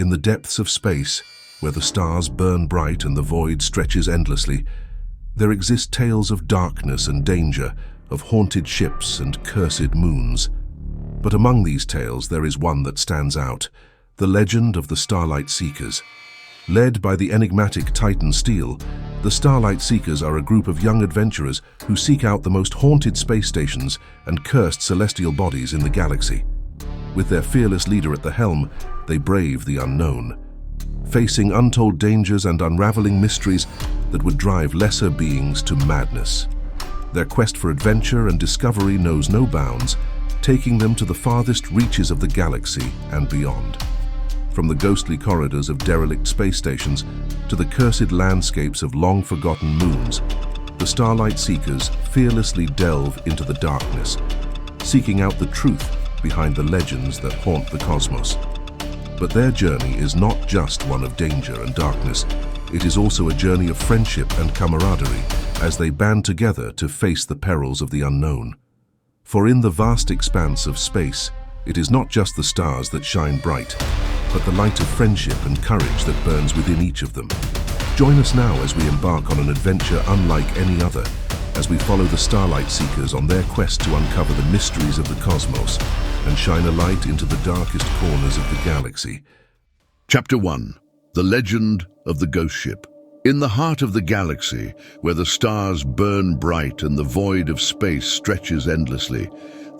In the depths of space, where the stars burn bright and the void stretches endlessly, there exist tales of darkness and danger, of haunted ships and cursed moons. But among these tales there is one that stands out, the legend of the Starlight Seekers. Led by the enigmatic Titan Steele, the Starlight Seekers are a group of young adventurers who seek out the most haunted space stations and cursed celestial bodies in the galaxy. With their fearless leader at the helm, they brave the unknown, facing untold dangers and unraveling mysteries that would drive lesser beings to madness. Their quest for adventure and discovery knows no bounds, taking them to the farthest reaches of the galaxy and beyond. From the ghostly corridors of derelict space stations to the cursed landscapes of long-forgotten moons, the Starlight Seekers fearlessly delve into the darkness, seeking out the truth behind the legends that haunt the cosmos. But their journey is not just one of danger and darkness, it is also a journey of friendship and camaraderie as they band together to face the perils of the unknown. For in the vast expanse of space, it is not just the stars that shine bright, but the light of friendship and courage that burns within each of them. Join us now as we embark on an adventure unlike any other, as we follow the Starlight Seekers on their quest to uncover the mysteries of the cosmos and shine a light into the darkest corners of the galaxy. Chapter 1. The Legend of the Ghost Ship. In the heart of the galaxy, where the stars burn bright and the void of space stretches endlessly,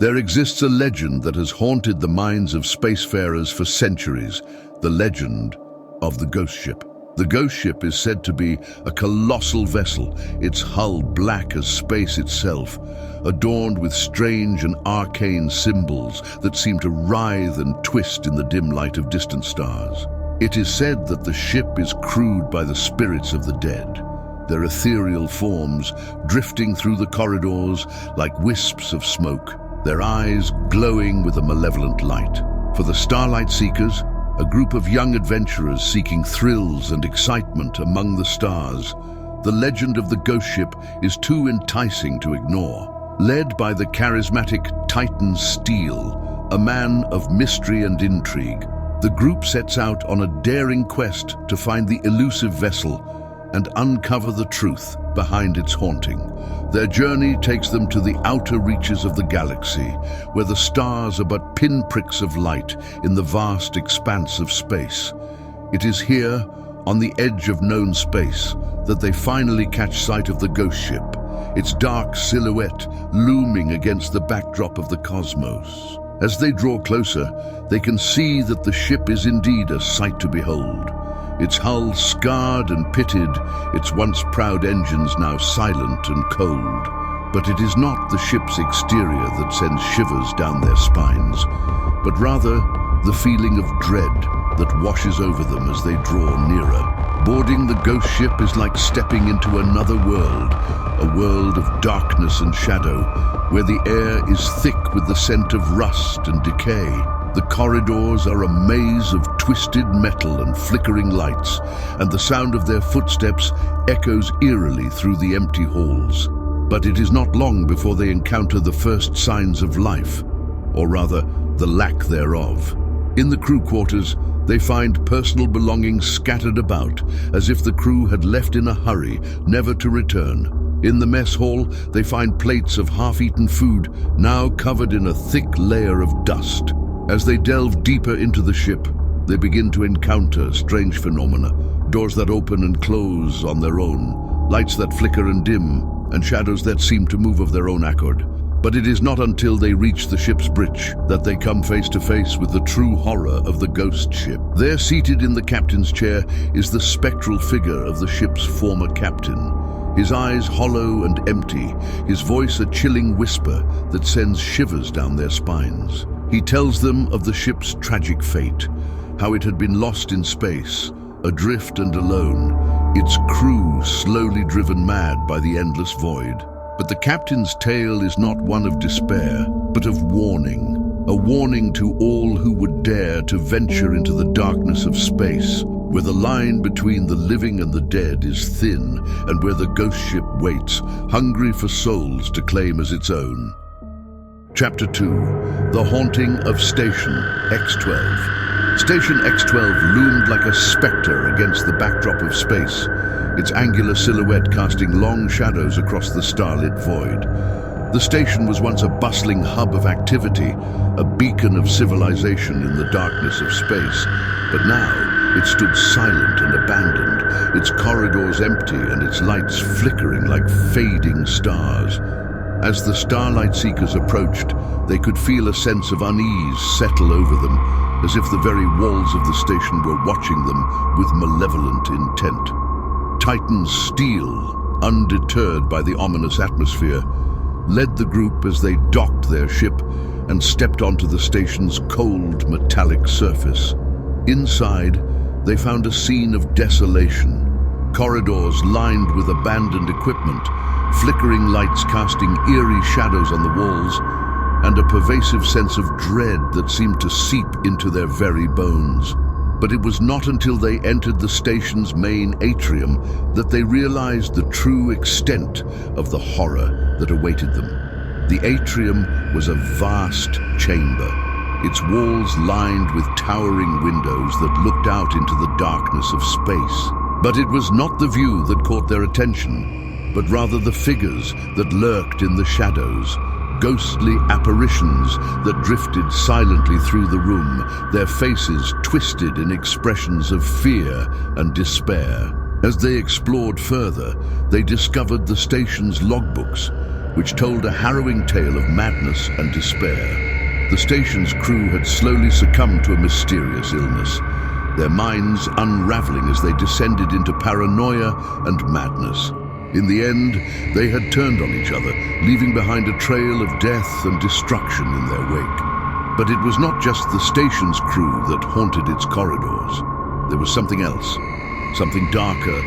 there exists a legend that has haunted the minds of spacefarers for centuries, the legend of the Ghost Ship. The Ghost Ship is said to be a colossal vessel, its hull black as space itself, adorned with strange and arcane symbols that seem to writhe and twist in the dim light of distant stars. It is said that the ship is crewed by the spirits of the dead, their ethereal forms drifting through the corridors like wisps of smoke, their eyes glowing with a malevolent light. For the Starlight Seekers, a group of young adventurers seeking thrills and excitement among the stars, the legend of the Ghost Ship is too enticing to ignore. Led by the charismatic Titan Steele, a man of mystery and intrigue, the group sets out on a daring quest to find the elusive vessel and uncover the truth behind its haunting. Their journey takes them to the outer reaches of the galaxy, where the stars are but pinpricks of light in the vast expanse of space. It is here, on the edge of known space, that they finally catch sight of the Ghost Ship, its dark silhouette looming against the backdrop of the cosmos. As they draw closer, they can see that the ship is indeed a sight to behold. Its hull scarred and pitted, its once proud engines now silent and cold. But it is not the ship's exterior that sends shivers down their spines, but rather the feeling of dread that washes over them as they draw nearer. Boarding the Ghost Ship is like stepping into another world, a world of darkness and shadow, where the air is thick with the scent of rust and decay. The corridors are a maze of twisted metal and flickering lights, and the sound of their footsteps echoes eerily through the empty halls. But it is not long before they encounter the first signs of life, or rather, the lack thereof. In the crew quarters, they find personal belongings scattered about, as if the crew had left in a hurry, never to return. In the mess hall, they find plates of half-eaten food, now covered in a thick layer of dust. As they delve deeper into the ship, they begin to encounter strange phenomena, doors that open and close on their own, lights that flicker and dim, and shadows that seem to move of their own accord. But it is not until they reach the ship's bridge that they come face to face with the true horror of the ghost ship. There, seated in the captain's chair, is the spectral figure of the ship's former captain. His eyes hollow and empty, his voice a chilling whisper that sends shivers down their spines. He tells them of the ship's tragic fate, how it had been lost in space, adrift and alone, its crew slowly driven mad by the endless void. But the captain's tale is not one of despair, but of warning. A warning to all who would dare to venture into the darkness of space, where the line between the living and the dead is thin, and where the ghost ship waits, hungry for souls to claim as its own. Chapter 2. The Haunting of Station X-12. Station X-12 loomed like a spectre against the backdrop of space, its angular silhouette casting long shadows across the starlit void. The station was once a bustling hub of activity, a beacon of civilization in the darkness of space, but now it stood silent and abandoned, its corridors empty and its lights flickering like fading stars. As the Starlight Seekers approached, they could feel a sense of unease settle over them, as if the very walls of the station were watching them with malevolent intent. Titan Steele, undeterred by the ominous atmosphere, led the group as they docked their ship and stepped onto the station's cold metallic surface. Inside, they found a scene of desolation. Corridors lined with abandoned equipment, flickering lights casting eerie shadows on the walls, and a pervasive sense of dread that seemed to seep into their very bones. But it was not until they entered the station's main atrium that they realized the true extent of the horror that awaited them. The atrium was a vast chamber, its walls lined with towering windows that looked out into the darkness of space. But it was not the view that caught their attention, but rather the figures that lurked in the shadows, ghostly apparitions that drifted silently through the room, their faces twisted in expressions of fear and despair. As they explored further, they discovered the station's logbooks, which told a harrowing tale of madness and despair. The station's crew had slowly succumbed to a mysterious illness, their minds unraveling as they descended into paranoia and madness. In the end, they had turned on each other, leaving behind a trail of death and destruction in their wake. But it was not just the station's crew that haunted its corridors. There was something else, something darker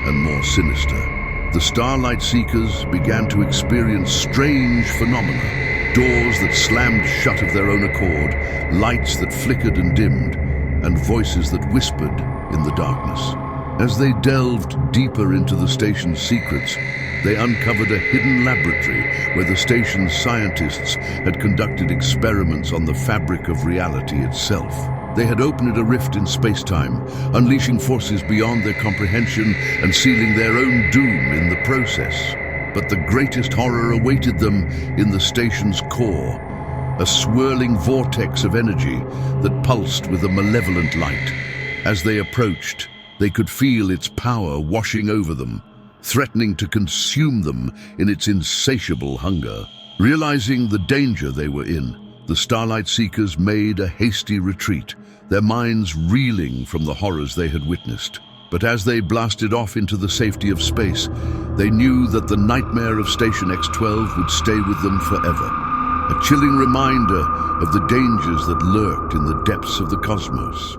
and more sinister. The Starlight Seekers began to experience strange phenomena, doors that slammed shut of their own accord, lights that flickered and dimmed, and voices that whispered in the darkness. As they delved deeper into the station's secrets, they uncovered a hidden laboratory where the station's scientists had conducted experiments on the fabric of reality itself. They had opened a rift in space-time, unleashing forces beyond their comprehension and sealing their own doom in the process. But the greatest horror awaited them in the station's core, a swirling vortex of energy that pulsed with a malevolent light. As they approached, they could feel its power washing over them, threatening to consume them in its insatiable hunger. Realizing the danger they were in, the Starlight Seekers made a hasty retreat, their minds reeling from the horrors they had witnessed. But as they blasted off into the safety of space, they knew that the nightmare of Station X-12 would stay with them forever, a chilling reminder of the dangers that lurked in the depths of the cosmos.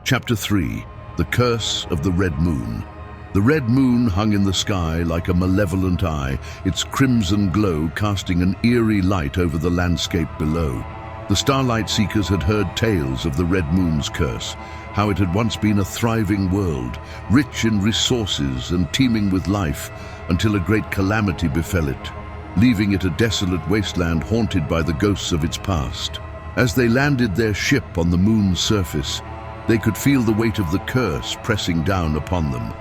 Chapter 3. The Curse of the Red Moon. The red moon hung in the sky like a malevolent eye, its crimson glow casting an eerie light over the landscape below. The Starlight Seekers had heard tales of the red moon's curse, how it had once been a thriving world, rich in resources and teeming with life, until a great calamity befell it, leaving it a desolate wasteland haunted by the ghosts of its past. As they landed their ship on the moon's surface, they could feel the weight of the curse pressing down upon them,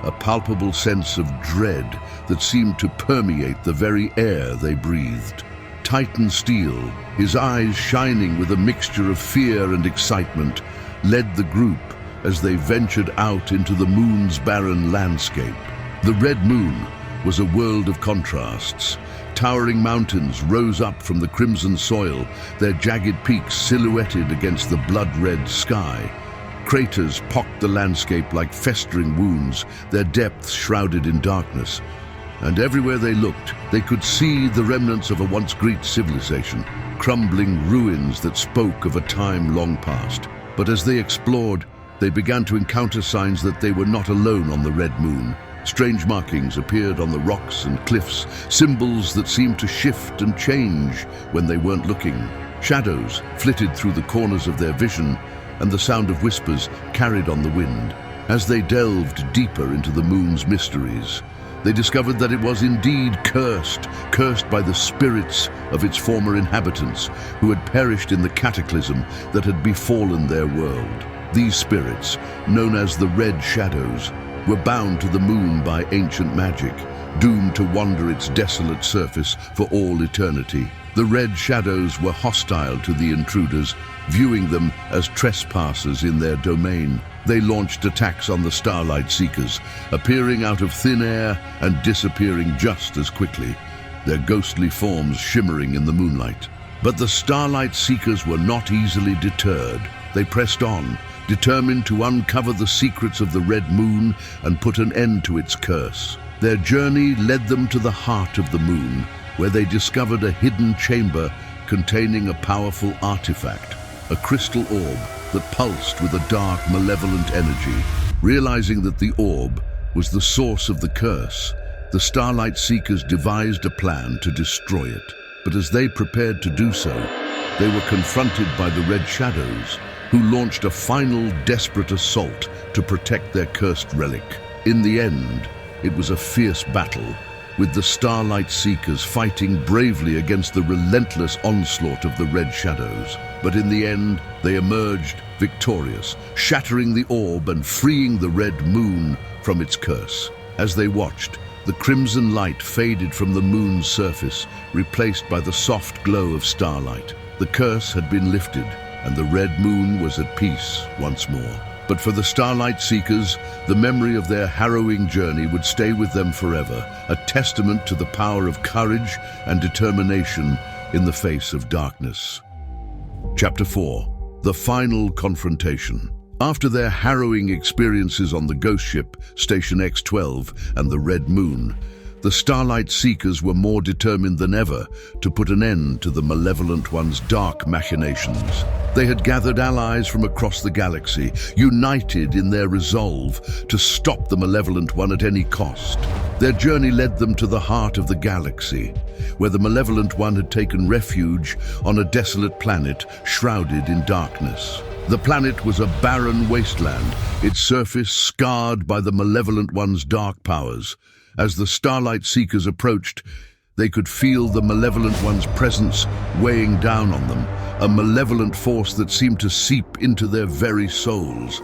a palpable sense of dread that seemed to permeate the very air they breathed. Titan Steele, his eyes shining with a mixture of fear and excitement, led the group as they ventured out into the moon's barren landscape. The Red Moon was a world of contrasts. Towering mountains rose up from the crimson soil, their jagged peaks silhouetted against the blood-red sky. Craters pocked the landscape like festering wounds, their depths shrouded in darkness. And everywhere they looked, they could see the remnants of a once great civilization, crumbling ruins that spoke of a time long past. But as they explored, they began to encounter signs that they were not alone on the Red Moon. Strange markings appeared on the rocks and cliffs, symbols that seemed to shift and change when they weren't looking. Shadows flitted through the corners of their vision, and the sound of whispers carried on the wind. As they delved deeper into the moon's mysteries, They discovered that it was indeed cursed by the spirits of its former inhabitants, who had perished in the cataclysm that had befallen their world. These spirits, known as the Red Shadows, were bound to the moon by ancient magic, doomed to wander its desolate surface for all eternity. The Red Shadows were hostile to the intruders, viewing them as trespassers in their domain. They launched attacks on the Starlight Seekers, appearing out of thin air and disappearing just as quickly, their ghostly forms shimmering in the moonlight. But the Starlight Seekers were not easily deterred. They pressed on, determined to uncover the secrets of the Red Moon and put an end to its curse. Their journey led them to the heart of the moon, where they discovered a hidden chamber containing a powerful artifact, a crystal orb that pulsed with a dark, malevolent energy. Realizing that the orb was the source of the curse, the Starlight Seekers devised a plan to destroy it. But as they prepared to do so, they were confronted by the Red Shadows, who launched a final desperate assault to protect their cursed relic. In the end, it was a fierce battle, with the Starlight Seekers fighting bravely against the relentless onslaught of the Red Shadows. But in the end, they emerged victorious, shattering the orb and freeing the Red Moon from its curse. As they watched, the crimson light faded from the moon's surface, replaced by the soft glow of starlight. The curse had been lifted, and the Red Moon was at peace once more. But for the Starlight Seekers, the memory of their harrowing journey would stay with them forever, a testament to the power of courage and determination in the face of darkness. Chapter 4. The Final Confrontation. After their harrowing experiences on the ghost ship, Station X-12, and the Red Moon, the Starlight Seekers were more determined than ever to put an end to the Malevolent One's dark machinations. They had gathered allies from across the galaxy, united in their resolve to stop the Malevolent One at any cost. Their journey led them to the heart of the galaxy, where the Malevolent One had taken refuge on a desolate planet shrouded in darkness. The planet was a barren wasteland, its surface scarred by the Malevolent One's dark powers. As the Starlight Seekers approached, they could feel the Malevolent One's presence weighing down on them, a malevolent force that seemed to seep into their very souls.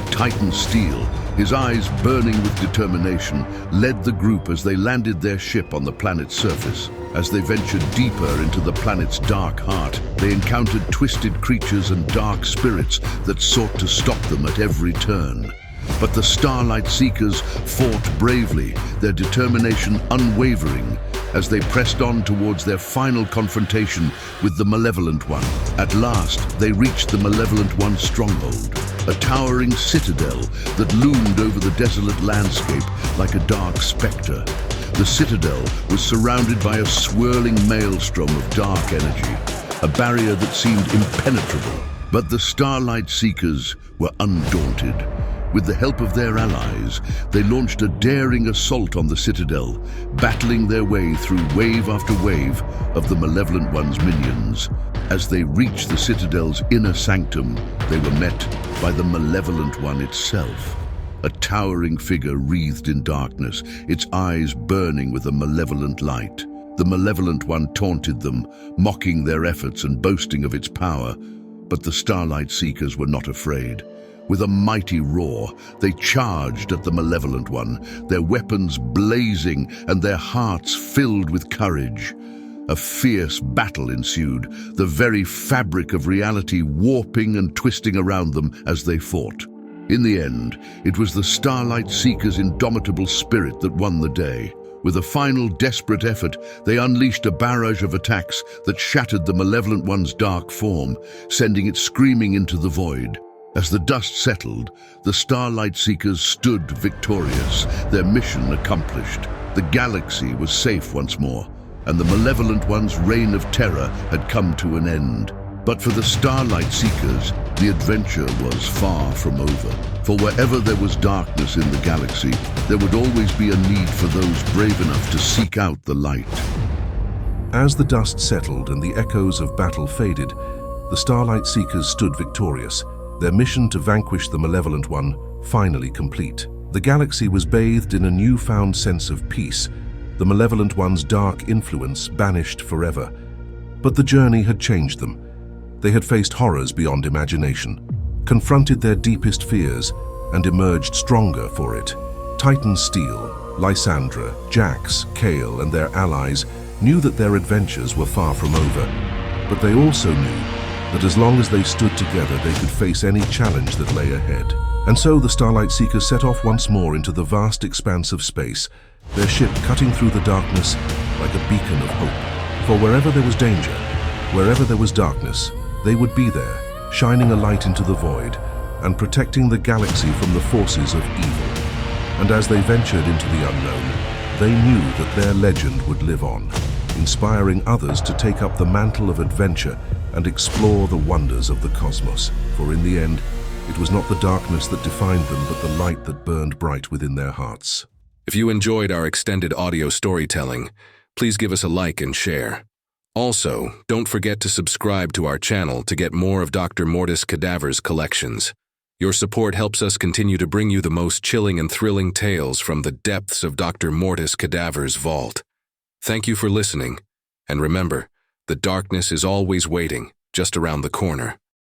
Titan Steele, his eyes burning with determination, led the group as they landed their ship on the planet's surface. As they ventured deeper into the planet's dark heart, they encountered twisted creatures and dark spirits that sought to stop them at every turn. But the Starlight Seekers fought bravely, their determination unwavering, as they pressed on towards their final confrontation with the Malevolent One. At last, they reached the Malevolent One's stronghold, a towering citadel that loomed over the desolate landscape like a dark specter. The citadel was surrounded by a swirling maelstrom of dark energy, a barrier that seemed impenetrable. But the Starlight Seekers were undaunted. With the help of their allies, they launched a daring assault on the citadel, battling their way through wave after wave of the Malevolent One's minions. As they reached the citadel's inner sanctum, they were met by the Malevolent One itself, a towering figure wreathed in darkness, its eyes burning with a malevolent light. The Malevolent One taunted them, mocking their efforts and boasting of its power. But the Starlight Seekers were not afraid. With a mighty roar, they charged at the Malevolent One, their weapons blazing and their hearts filled with courage. A fierce battle ensued, the very fabric of reality warping and twisting around them as they fought. In the end, it was the Starlight Seekers' indomitable spirit that won the day. With a final desperate effort, they unleashed a barrage of attacks that shattered the Malevolent One's dark form, sending it screaming into the void. As the dust settled, the Starlight Seekers stood victorious, their mission accomplished. The galaxy was safe once more, and the Malevolent One's reign of terror had come to an end. But for the Starlight Seekers, the adventure was far from over. For wherever there was darkness in the galaxy, there would always be a need for those brave enough to seek out the light. As the dust settled and the echoes of battle faded, the Starlight Seekers stood victorious, their mission to vanquish the Malevolent One finally complete. The galaxy was bathed in a newfound sense of peace, the malevolent one's dark influence banished forever. But the journey had changed them. They had faced horrors beyond imagination, confronted their deepest fears, and emerged stronger for it. Titan Steele, Lysandra, Jax, Kael, and their allies knew that their adventures were far from over, but they also knew that as long as they stood together, they could face any challenge that lay ahead. And so the Starlight Seekers set off once more into the vast expanse of space, their ship cutting through the darkness like a beacon of hope. For wherever there was danger, wherever there was darkness, they would be there, shining a light into the void and protecting the galaxy from the forces of evil. And as they ventured into the unknown, they knew that their legend would live on, inspiring others to take up the mantle of adventure and explore the wonders of the cosmos. For in the end, it was not the darkness that defined them, but the light that burned bright within their hearts. If you enjoyed our extended audio storytelling, please give us a like and share. Also, don't forget to subscribe to our channel to get more of Dr. Mortis Cadaver's collections. Your support helps us continue to bring you the most chilling and thrilling tales from the depths of Dr. Mortis Cadaver's vault. Thank you for listening, and remember, the darkness is always waiting, just around the corner.